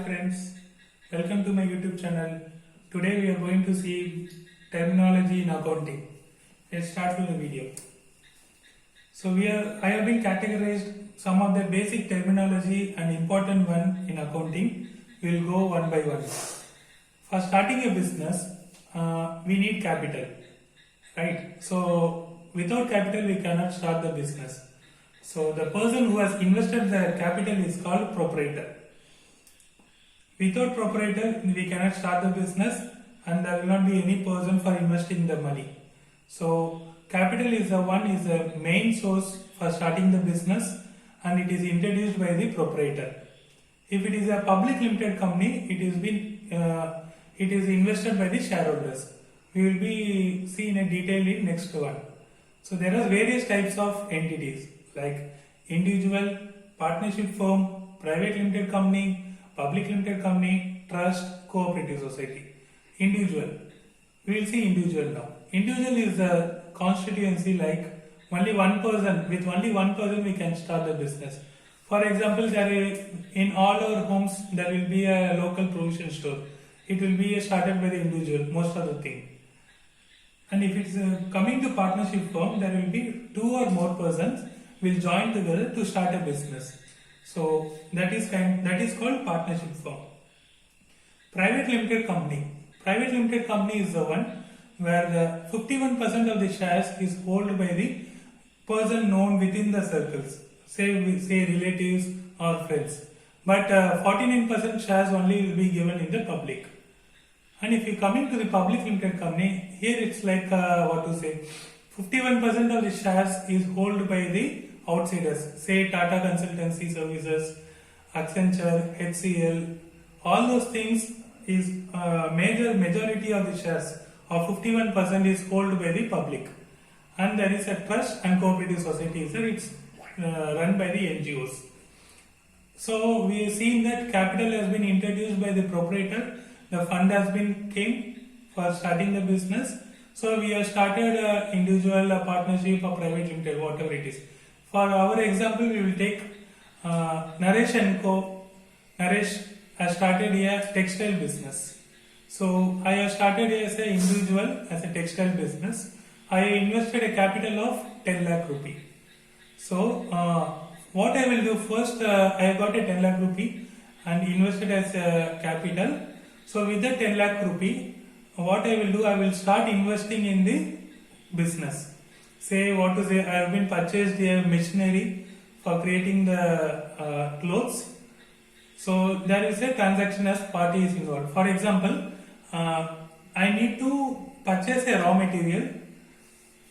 Friends, welcome to my YouTube channel. Today we are going to see terminology in accounting. Let's start with the video. I have been categorized some of the basic terminology and important one in accounting. We will go one by one. For starting a business, we need capital, right? So without capital, we cannot start the business. So the person who has invested their capital is called proprietor. Without proprietor, we cannot start the business and there will not be any person for investing the money. So capital is the main source for starting the business and it is introduced by the proprietor. If it is a public limited company, it is invested by the shareholders. We will be seeing in detail in next one. So there are various types of entities like individual, partnership firm, private limited company, public limited company, trust, cooperative society. Individual. We will see individual now. Individual is a constituency like only one person. With only one person we can start the business. For example, in all our homes there will be a local provision store. It will be started by the individual, most of the thing. And if it's coming to partnership firm, there will be two or more persons will join together to start a business. So that is called partnership firm. Private limited company. Private limited company is the one where the 51% of the shares is held by the person known within the circles, say relatives or friends. But 49% shares only will be given in the public. And if you coming to the public limited company, here it's like 51% of the shares is held by the outsiders, say Tata Consultancy Services, Accenture, HCL, all those things is majority of the shares of 51% is held by the public. And there is a trust and cooperative society, so it's run by the NGOs. So we have seen that capital has been introduced by the proprietor, the fund has been came for starting the business. So we have started individual, a partnership, or private limited, whatever it is. For our example, we will take Naresh and Co. Naresh has started a textile business. So I have started as an individual as a textile business. I invested a capital of 10 lakh rupee. So what I will do first, I have got a 10 lakh rupee and invested as a capital. So with the 10 lakh rupee, what I will do, I will start investing in the business. I have been purchased a machinery for creating the clothes. So there is a transaction as party is involved. For example, I need to purchase a raw material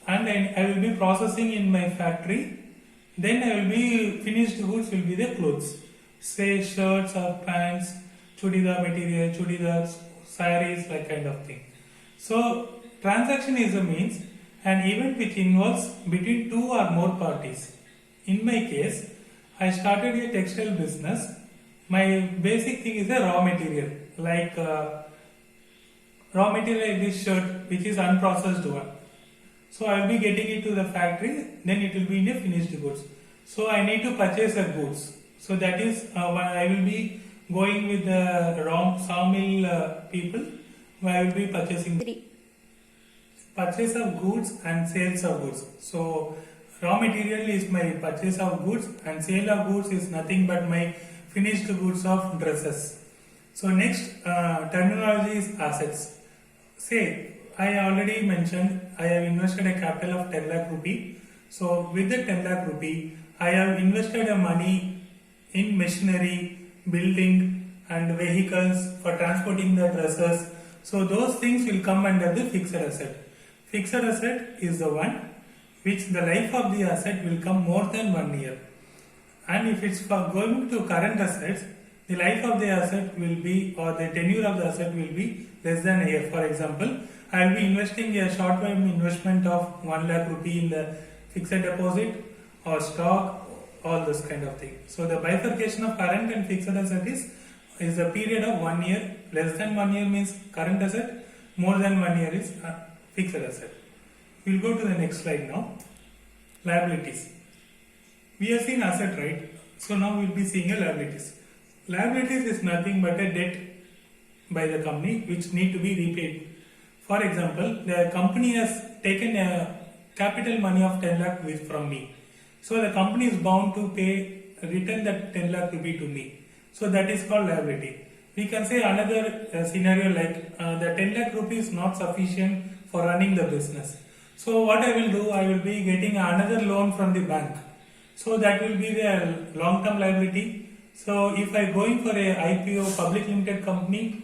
and I will be processing in my factory. Then I will be finished goods will be the clothes. Say shirts or pants, chudidar material, chudidars, saris, like kind of thing. So transaction is a means an event which involves between two or more parties. In my case, I started a textile business. My basic thing is a raw material like this shirt which is unprocessed one. So I will be getting it to the factory, then it will be in a finished goods. So I need to purchase a goods. So that is I will be going with the sawmill people who I will be purchasing. Purchase of goods and sales of goods. So raw material is my purchase of goods and sale of goods is nothing but my finished goods of dresses. So next terminology is assets. Say I already mentioned I have invested a capital of 10 lakh rupee. So with the 10 lakh rupee I have invested a money in machinery, building and vehicles for transporting the dresses. So those things will come under the fixed asset. Fixed asset is the one which the life of the asset will come more than 1 year. And if it's for going to current assets, the life of the asset will be or the tenure of the asset will be less than a year. For example, I will be investing a short-term investment of 1 lakh rupee in the fixed deposit or stock, all those kind of things. So the bifurcation of current and fixed asset is a period of 1 year. Less than 1 year means current asset, more than 1 year is fixed asset. We will go to the next slide now. Liabilities. We have seen asset, right? So now we will be seeing a liabilities. Liabilities is nothing but a debt by the company which need to be repaid. For example, the company has taken a capital money of 10 lakh from me. So the company is bound to return that 10 lakh rupee to me. So that is called liability. We can say another scenario like the 10 lakh rupees is not sufficient for running the business. So what I will do, I will be getting another loan from the bank. So that will be the long-term liability. So if I going for a IPO public limited company,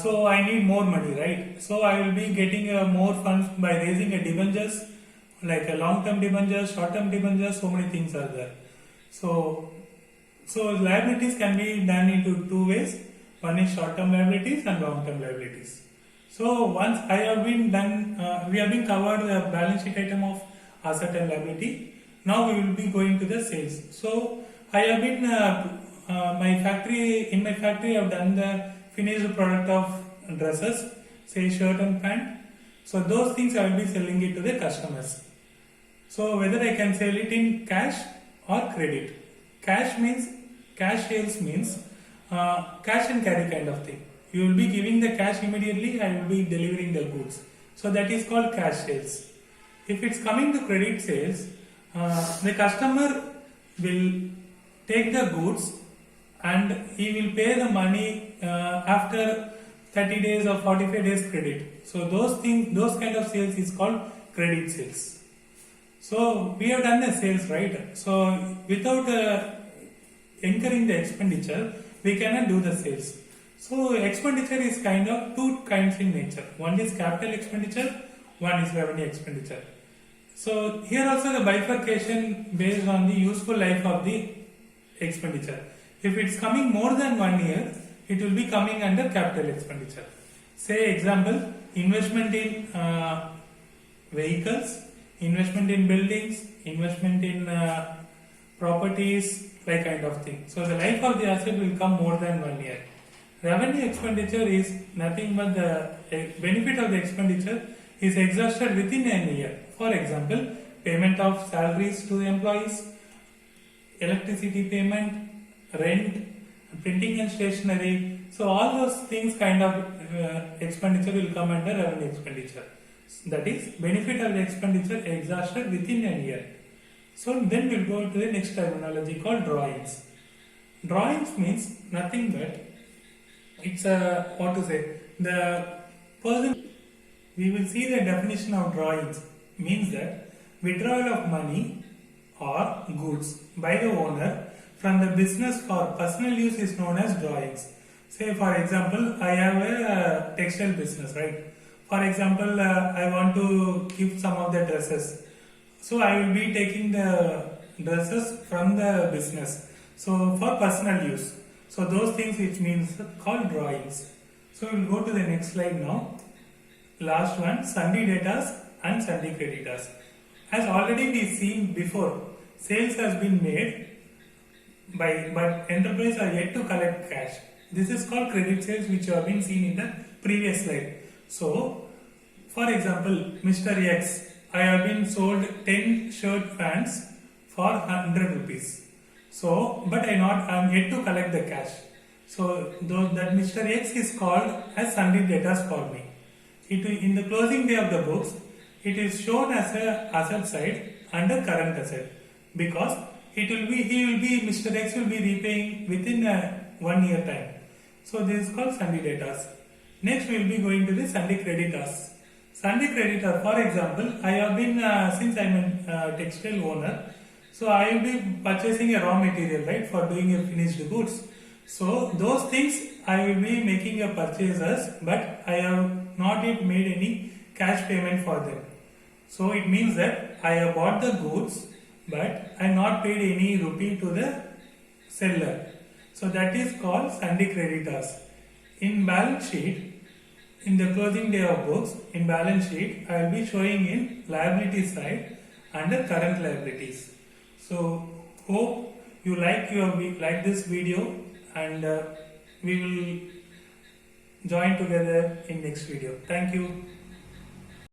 so I need more money, right? So I will be getting more funds by raising a debentures, like a long-term debentures, short-term debentures. So many things are there. So liabilities can be done into two ways. One is short-term liabilities and long-term liabilities. So once I have been done, we have been covered the balance sheet item of asset and liability. Now we will be going to the sales. So I have been in my factory I have done the finished product of dresses, say shirt and pant. So those things I will be selling it to the customers. So whether I can sell it in cash or credit. Cash sales means cash and carry kind of thing. You will be giving the cash immediately, I will be delivering the goods. So that is called cash sales. If it's coming to credit sales, the customer will take the goods and he will pay the money after 30 days or 45 days credit. So those kind of sales is called credit sales. So we have done the sales, right? So without incurring the expenditure, we cannot do the sales. So expenditure is kind of two kinds in nature. One is capital expenditure, one is revenue expenditure. So here also the bifurcation based on the useful life of the expenditure. If it's coming more than 1 year, it will be coming under capital expenditure. Say example, investment in vehicles, investment in buildings, investment in properties, like kind of thing. So the life of the asset will come more than 1 year. Revenue expenditure is nothing but the benefit of the expenditure is exhausted within a year. For example, payment of salaries to the employees, electricity payment, rent, printing and stationery. So all those things kind of expenditure will come under revenue expenditure. That is, benefit of the expenditure exhausted within a year. So then we'll go to the next terminology called drawings. Drawings means nothing but it's the person. We will see the definition of drawings means that withdrawal of money or goods by the owner from the business for personal use is known as drawings. Say for example, I have a textile business, right? For example, I want to give some of the dresses. So I will be taking the dresses from the business. So for personal use. So those things which means called drawings. So we will go to the next slide now. Last one, sundry debtors and sundry creditors. As already we seen before, sales has been made but enterprise are yet to collect cash. This is called credit sales which have been seen in the previous slide. So, for example, Mr. X, I have been sold 10 shirt pants for 100 rupees. So, but I am yet to collect the cash. So, that Mr. X is called as sundry debtors for me. In the closing day of the books, it is shown as a asset side under current asset because Mr. X will be repaying within 1 year time. So this is called sundry debtors. Next we will be going to the sundry creditors. Sundry creditor, for example, I have been since I am a textile owner, so I will be purchasing a raw material, right, for doing a finished goods. So those things I will be making a purchases, but I have not yet made any cash payment for them. So it means that I have bought the goods, but I have not paid any rupee to the seller. So that is called sundry creditors. In balance sheet, in the closing day of books, in balance sheet, I will be showing in liability side under current liabilities. So hope you like this video, and we will join together in next video. Thank you.